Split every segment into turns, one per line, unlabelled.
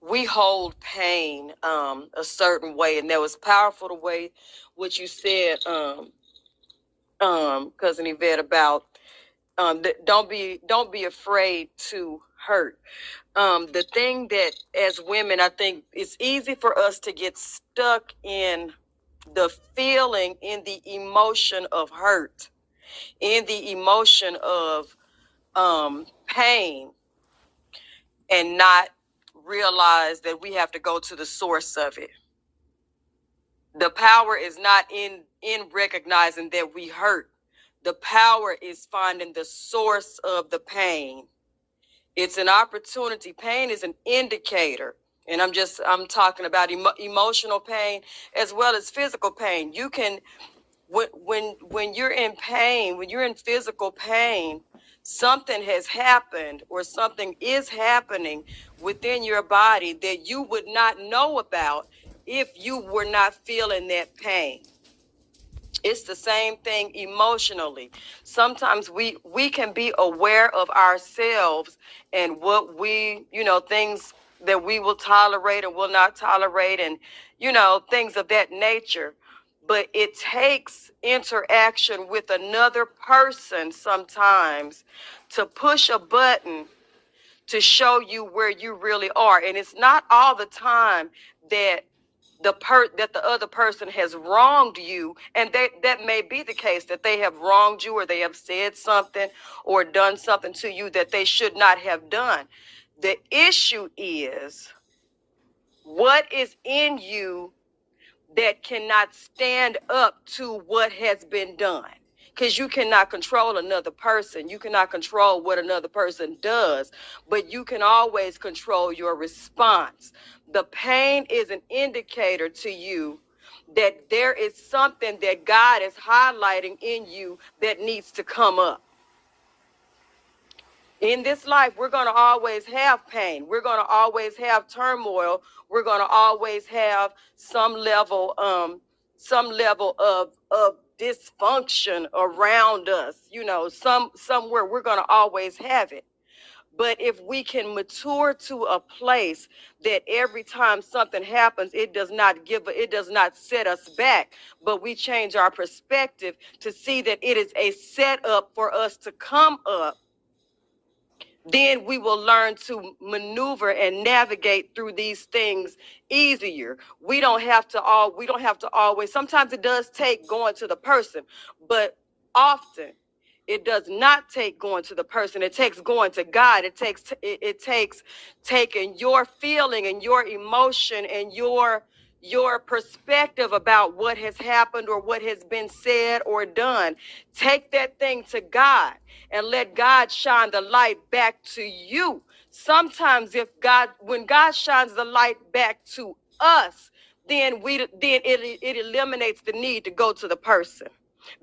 we hold pain a certain way, and that was powerful the way what you said, cousin Yvette, about don't be afraid to hurt. The thing that as women, I think it's easy for us to get stuck in the feeling, in the emotion of hurt, in the emotion of pain, and not realize that we have to go to the source of it. The power is not in recognizing that we hurt. The power is finding the source of the pain. It's an opportunity. Pain is an indicator. And I'm talking about emotional pain as well as physical pain. You can, when you're in pain, when you're in physical pain, something has happened or something is happening within your body that you would not know about if you were not feeling that pain. It's the same thing emotionally. Sometimes we can be aware of ourselves and what things that we will tolerate and will not tolerate, and things of that nature. But it takes interaction with another person sometimes to push a button to show you where you really are. And it's not all the time that the other person has wronged you, and that may be the case, that they have wronged you, or they have said something or done something to you that they should not have done. The issue is what is in you that cannot stand up to what has been done. Because you cannot control another person. You cannot control what another person does, but you can always control your response. The pain is an indicator to you that there is something that God is highlighting in you that needs to come up. In this life, we're going to always have pain. We're going to always have turmoil. We're going to always have some level of dysfunction around us. Somewhere we're going to always have it. But if we can mature to a place that every time something happens, it does not set us back, but we change our perspective to see that it is a setup for us to come up, then we will learn to maneuver and navigate through these things easier. We don't have to always, sometimes it does take going to the person, but often it does not take going to the person. It takes going to God. It takes taking your feeling and your emotion and your perspective about what has happened or what has been said or done. Take that thing to God and let God shine the light back to you. Sometimes when God shines the light back to us, then it eliminates the need to go to the person,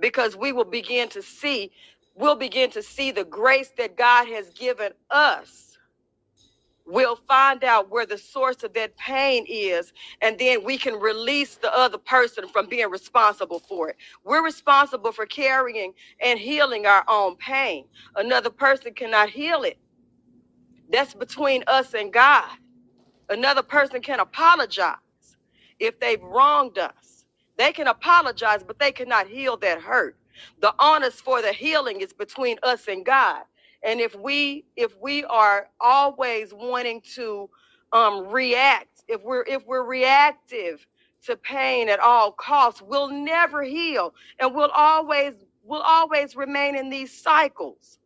because we'll begin to see the grace that God has given us. We'll find out where the source of that pain is, and then we can release the other person from being responsible for it. We're responsible for carrying and healing our own pain. Another person cannot heal it. That's between us and God. Another person can apologize if they've wronged us. They can apologize, but they cannot heal that hurt. The onus for the healing is between us and God. And if we are always wanting to react, if we're reactive to pain at all costs, we'll never heal, and we'll always remain in these cycles.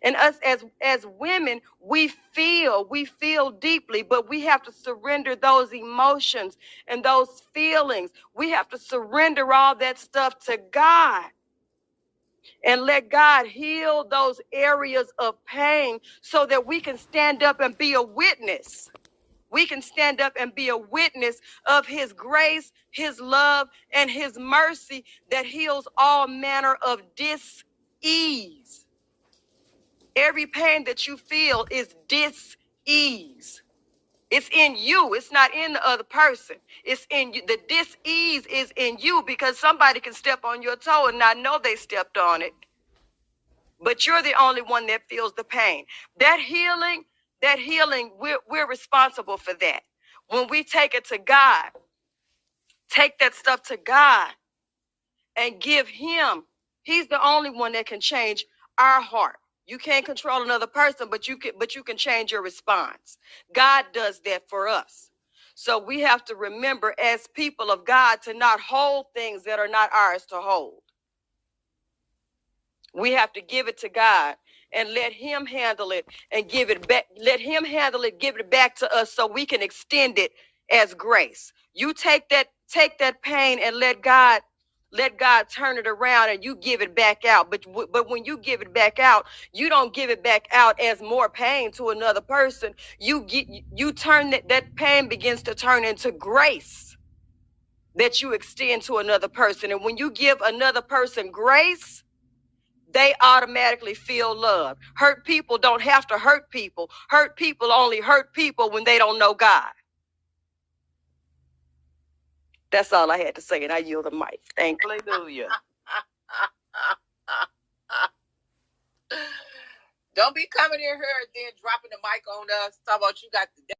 And us as women, we feel deeply, but we have to surrender those emotions and those feelings. We have to surrender all that stuff to God and let God heal those areas of pain so that we can stand up and be a witness. We can stand up and be a witness of his grace, his love, and his mercy that heals all manner of dis-ease. Every pain that you feel is dis-ease. It's in you. It's not in the other person. It's in you. The dis-ease is in you, because somebody can step on your toe and not know they stepped on it. But you're the only one that feels the pain. That healing, that healing, we're responsible for that. When we take it to God, take that stuff to God and give him, he's the only one that can change our heart. You can't control another person, but you can change your response. God does that for us. So we have to remember as people of God to not hold things that are not ours to hold. We have to give it to God and let him handle it and give it back. Let him handle it, give it back to us so we can extend it as grace. You take that pain and let God turn it around and you give it back out. But when you give it back out, you don't give it back out as more pain to another person. You turn that pain begins to turn into grace that you extend to another person. And when you give another person grace, they automatically feel loved. Hurt people don't have to hurt people. Hurt people only hurt people when they don't know God. That's all I had to say, and I yield the mic. Thank you.
Hallelujah. Don't be coming in here and then dropping the mic on us. Talk about you got the